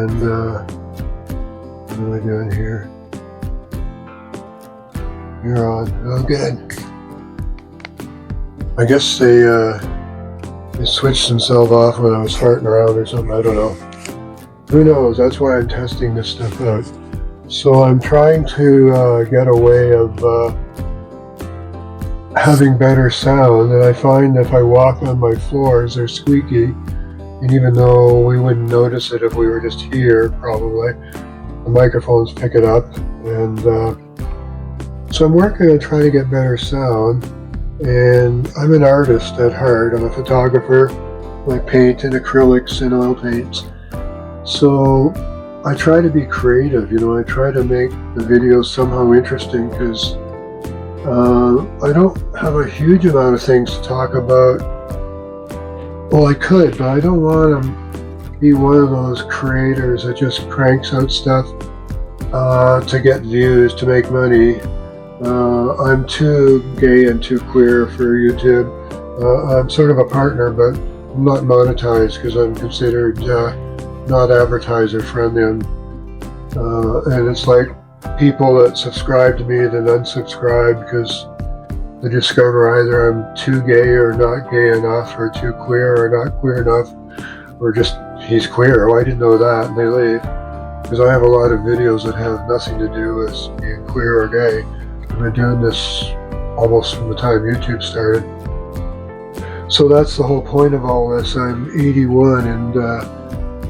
And what am I doing here? You're on. Oh, good. I guess they switched themselves off when I was farting around or something. I don't know. Who knows? That's why I'm testing this stuff out. So I'm trying to get a way of having better sound, and I find if I walk on my floors, they're squeaky. And even though we wouldn't notice it if we were just here, probably, the microphones pick it up. And so I'm working on trying to get better sound. And I'm an artist at heart. I'm a photographer. I paint in acrylics and oil paints. So I try to be creative, I try to make the videos somehow interesting because I don't have a huge amount of things to talk about. Well, I could, but I don't want to be one of those creators that just cranks out stuff to get views, to make money. I'm too gay and too queer for YouTube. I'm sort of a partner, but I'm not monetized because I'm considered not advertiser friendly. And it's like people that subscribe to me then unsubscribe because they discover either I'm too gay or not gay enough, or too queer or not queer enough, or just he's queer. Oh, I didn't know that, and they leave. Because I have a lot of videos that have nothing to do with being queer or gay. I've been doing this almost from the time YouTube started. So that's the whole point of all this. I'm 81, and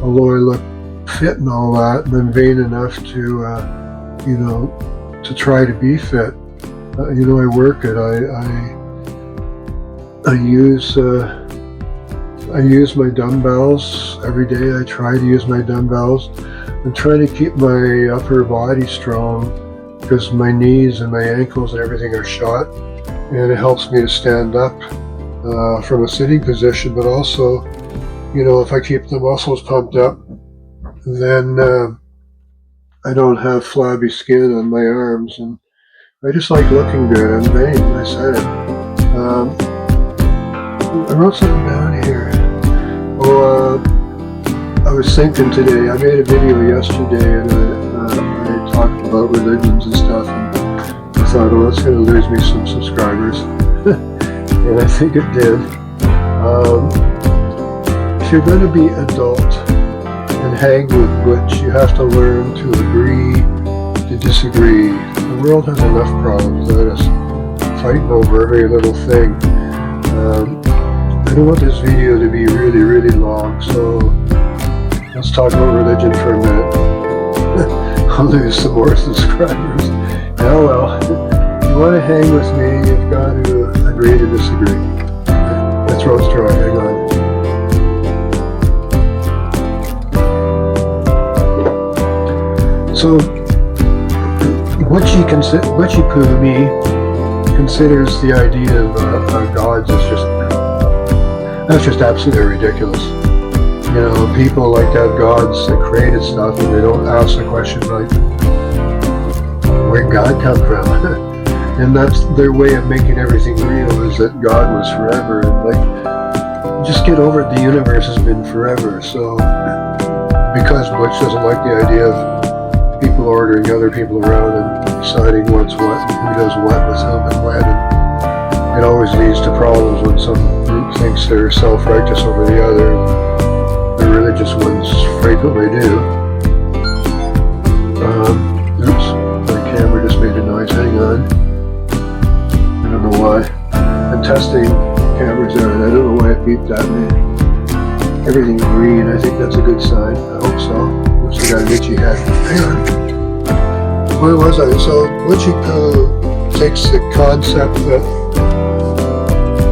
although I look fit and all that, and I'm vain enough to, to try to be fit. I work it. I use my dumbbells every day. I try to use my dumbbells. I'm trying to keep my upper body strong because my knees and my ankles and everything are shot, and it helps me to stand up from a sitting position. But also, if I keep the muscles pumped up, then I don't have flabby skin on my arms, and I just like looking good. I'm vain. I said it. I wrote something down here. I was thinking today. I made a video yesterday, and I talked about religions and stuff. And I thought, well, that's going to lose me some subscribers, and I think it did. If you're going to be adult and hang with Butch, you have to learn to agree to disagree. The world has enough problems without us fighting over every little thing. I don't want this video to be really, really long, so let's talk about religion for a minute. I'll lose some more subscribers. Oh well, if you want to hang with me, you've got to agree to disagree. That's road straw, hang on. So, Butchie Poo me considers the idea of gods as that's just absolutely ridiculous. People like to have gods that created stuff, and they don't ask the question like, where'd God come from? And that's their way of making everything real, is that God was forever. And just get over it, the universe has been forever. So, because Butch doesn't like the idea of people ordering other people around and deciding what's what and who does what with whom and when, and it always leads to problems when some group thinks they're self-righteous over the other. The religious ones frequently do. Oops, my camera just made a noise. Hang on. I don't know why. I'm testing cameras there, and I don't know why it beeped at me. Everything's green. I think that's a good sign. I hope so. Looks like I got an itchy head. Hang on. Where was I? So Butchie Poo takes the concept that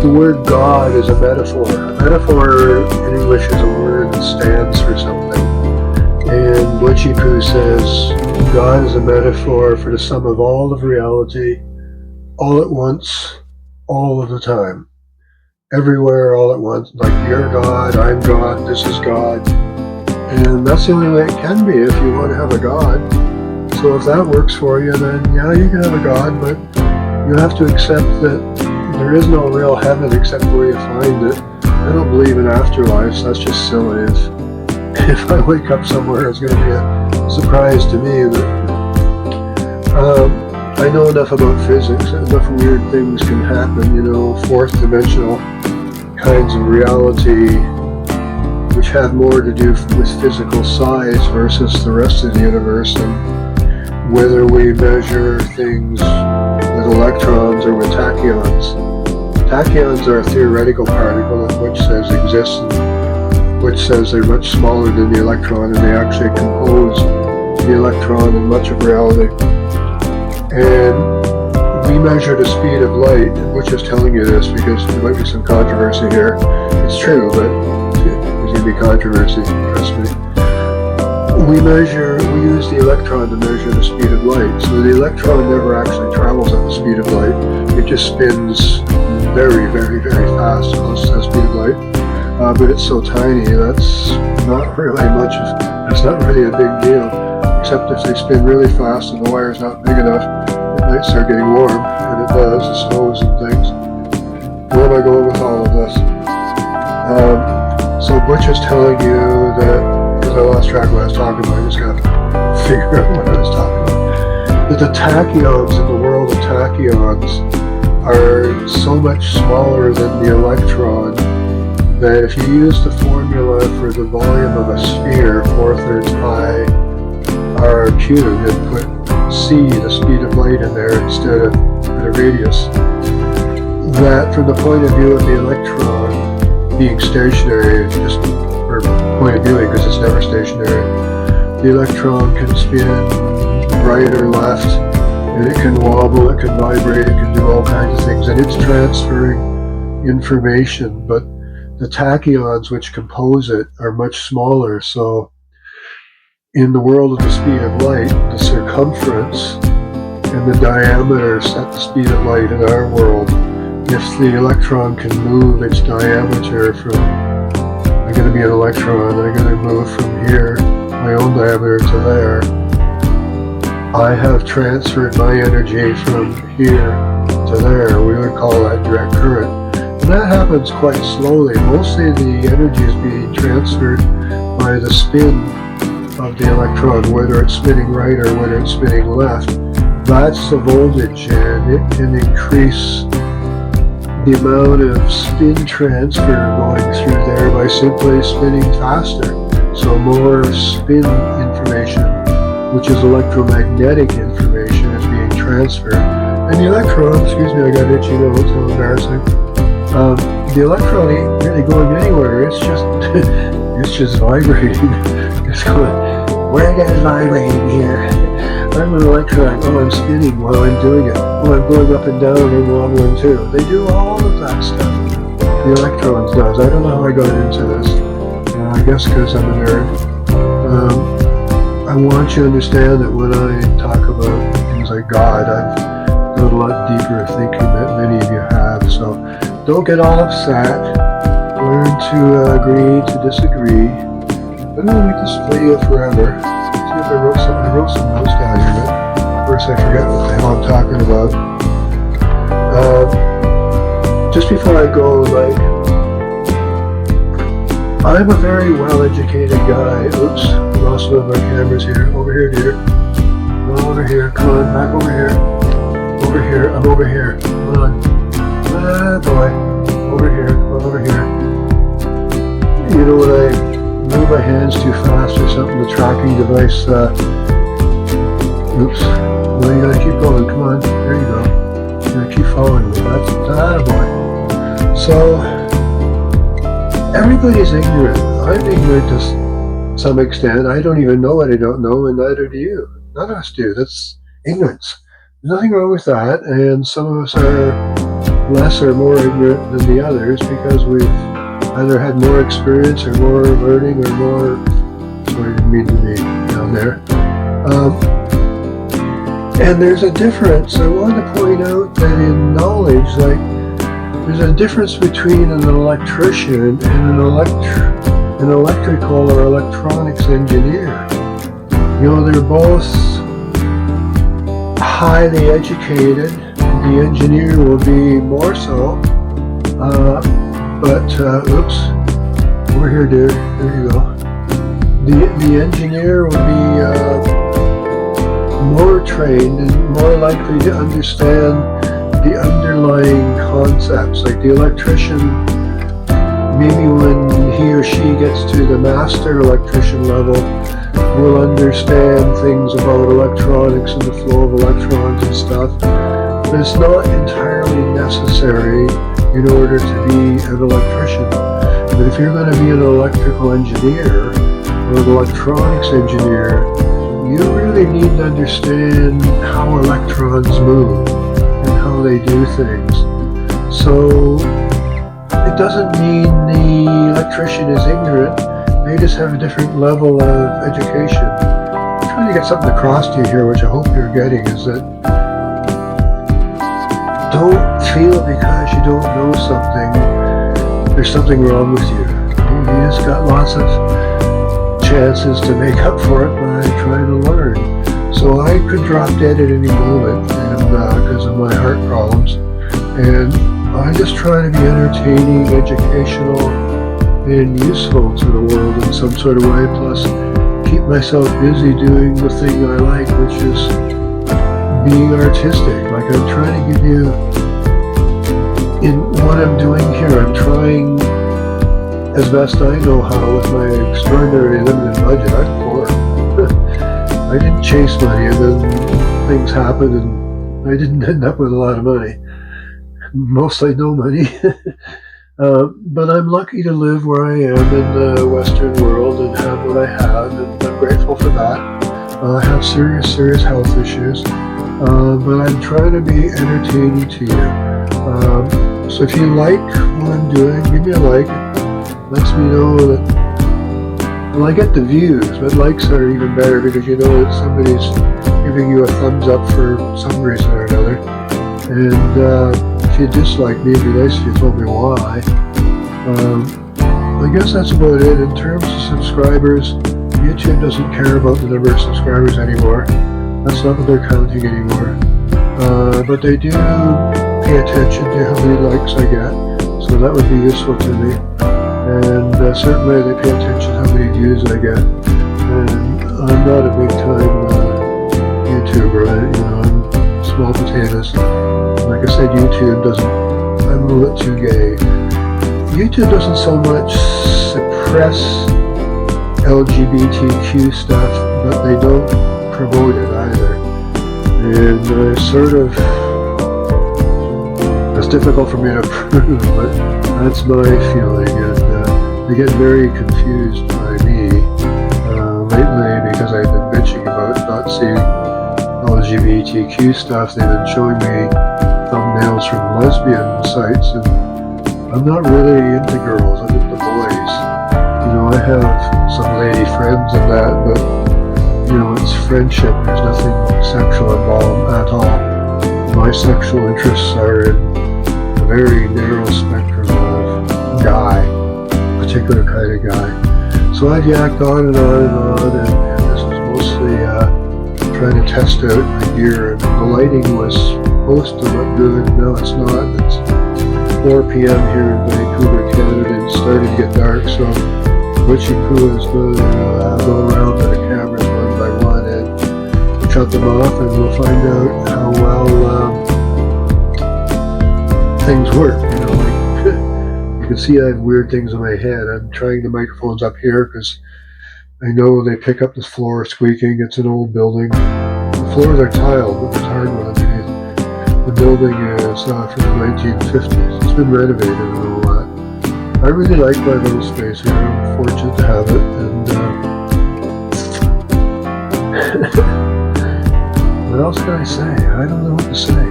the word God is a metaphor. A metaphor in English is a word that stands for something. And Butchie Poo says God is a metaphor for the sum of all of reality, all at once, all of the time. Everywhere, all at once. Like, you're God, I'm God, this is God. And that's the only way it can be if you want to have a God. So if that works for you, then yeah, you can have a God, but you have to accept that there is no real heaven except where you find it. I don't believe in afterlives. That's just silly. If if I wake up somewhere, it's going to be a surprise to me. But I know enough about physics. Enough weird things can happen. You know, fourth dimensional kinds of reality, which have more to do with physical size versus the rest of the universe, and whether we measure things with electrons or with tachyons. Tachyons are a theoretical particle that Butch says exists, and Butch says they're much smaller than the electron, and they actually compose the electron in much of reality. And we measure the speed of light, and Butch is telling you this because there might be some controversy here. It's true, but there's going to be controversy, trust me. We use the electron to measure the speed of light. So the electron never actually travels at the speed of light. It just spins very, very, very fast, close to the speed of light. But it's so tiny, that's not really it's not really a big deal. Except if they spin really fast and the wire's not big enough, it might start getting warm, and it does, it snows and things. Where am I going with all of this? So Butch is telling you that, because I lost track of what I was talking about, I just got to figure out what I was talking about. That the tachyons in the world of tachyons are so much smaller than the electron that if you use the formula for the volume of a sphere, 4/3 pi r cubed, and put c, the speed of light, in there instead of the radius, that from the point of view of the electron being stationary, just for point of viewing, because it's never stationary, the electron can spin right or left, and it can wobble, it can vibrate, it can do all kinds of things, and it's transferring information. But the tachyons which compose it are much smaller. So in the world of the speed of light, the circumference and the diameter set the speed of light in our world. If the electron can move its diameter from, I'm going to be an electron, I'm going to move from here, my own diameter, to there, I have transferred my energy from here to there. We would call that direct current. And that happens quite slowly. Mostly the energy is being transferred by the spin of the electron, whether it's spinning right or whether it's spinning left. That's the voltage, and it can increase the amount of spin transfer going through there by simply spinning faster. So more spin information, which is electromagnetic information, is being transferred. And the electron, excuse me, I got itchy nose, so embarrassing. The electron ain't really going anywhere. It's just vibrating. It's going, where is vibrating here? I'm an electron. Oh, I'm spinning while I'm doing it. Oh, I'm going up and down and wobbling too. They do all of that stuff. The electrons does. I don't know how I got into this. I guess because I'm a nerd. I want you to understand that when I talk about things like God, I've done a lot deeper thinking that many of you have. So don't get all upset. Learn to agree to disagree. I don't make this video forever. See if I wrote some notes down here, but first I forget what the hell I'm talking about. Just before I go, I'm a very well-educated guy. Oops, I lost one of my cameras here. Over here, dear. Over here, come on, back over here. Over here, I'm over here. Come on. Ah, boy. Over here, come on, over here. You know, when I move my hands too fast or something, the tracking device, oops. Well, you gotta keep going, come on, there you go. You gotta keep following me, that's boy. So, everybody's ignorant. I'm ignorant to some extent. I don't even know what I don't know, and neither do you. None of us do. That's ignorance. There's nothing wrong with that, and some of us are less or more ignorant than the others because we've either had more experience or more learning or more, sorry, I didn't mean to be down there. And there's a difference. I want to point out that in knowledge, there's a difference between an electrician and an electrical or electronics engineer. You know, they're both highly educated. The engineer will be more so. Oops, over here, dude. There you go. the engineer will be more trained and more likely to understand the underlying concepts. Like the electrician, maybe when he or she gets to the master electrician level, will understand things about electronics and the flow of electrons and stuff, but it's not entirely necessary in order to be an electrician. But if you're going to be an electrical engineer or an electronics engineer, you really need to understand how electrons move and how they do things. So it doesn't mean the electrician is ignorant, they just have a different level of education. I'm trying to get something across to you here, which I hope you're getting, is that don't feel because you don't know something, there's something wrong with you. You just got lots of chances to make up for it by trying to learn. So I could drop dead at any moment and because of my heart problems, and I just try to be entertaining, educational, and useful to the world in some sort of way, plus keep myself busy doing the thing I like, which is being artistic. Like I'm trying to give you, in what I'm doing here, I'm trying as best I know how with my extraordinary limited budget. I'm poor. I didn't chase money and then things happened and I didn't end up with a lot of money. Mostly no money. But I'm lucky to live where I am in the Western world and have what I have, and I'm grateful for that. I have serious health issues, but I'm trying to be entertaining to you. So if you like what I'm doing, give me a like. It lets me know that, well, I get the views, but likes are even better because you know that somebody's giving you a thumbs up for some reason or another. And if you dislike me, it'd be nice if you told me why. I guess that's about it. In terms of subscribers, YouTube doesn't care about the number of subscribers anymore. That's not what they're counting anymore. But they do pay attention to how many likes I get, so that would be useful to me. And certainly they pay attention to how many views I get. And I'm not a big time YouTuber. I'm small potatoes. Like I said, YouTube doesn't, I'm a little bit too gay. YouTube doesn't so much suppress LGBTQ stuff, but they don't promote it either. And it's difficult for me to prove, but that's my feeling. And they get very confused by me lately because I've been bitching about not seeing LGBTQ stuff. They've been showing me thumbnails from lesbian sites, and I'm not really into girls, I'm into boys. I have some lady friends and that, but it's friendship, there's nothing sexual involved at all. My sexual interests are in a very narrow spectrum of guy, particular kind of guy. So I've yacked on and on and on, and this was mostly trying to test out my gear, and the lighting was supposed to look good. No, it's not. It's 4 p.m. here in Vancouver, Canada, and it's starting to get dark, so Butch and Pooh is going to go around to the cameras one by one and shut them off, and we'll find out how well things work. You can see I have weird things in my head. I'm trying the microphones up here because I know they pick up the floor squeaking. It's an old building. The floors are tiled, but there's hardwood underneath. The building is from the 1950s. It's been renovated and all that. I really like my little space here. I'm fortunate to have it. And what else can I say? I don't know what to say.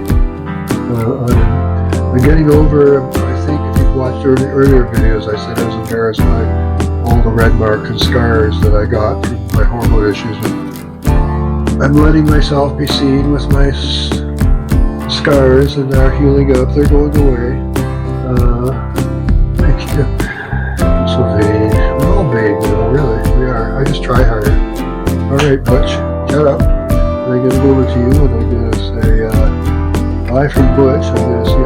I'm getting over, I think if you've watched earlier videos, I said I was embarrassed by all the red marks and scars that I got from my hormone issues. I'm letting myself be seen with my scars, and they're healing up, they're going away. Thank you. I'm so vain. We're all vain, really. We are. I just try harder. Alright, Butch, shut up. I'm going to go over to you, and I'm going to say bye from Butch. I'm going to see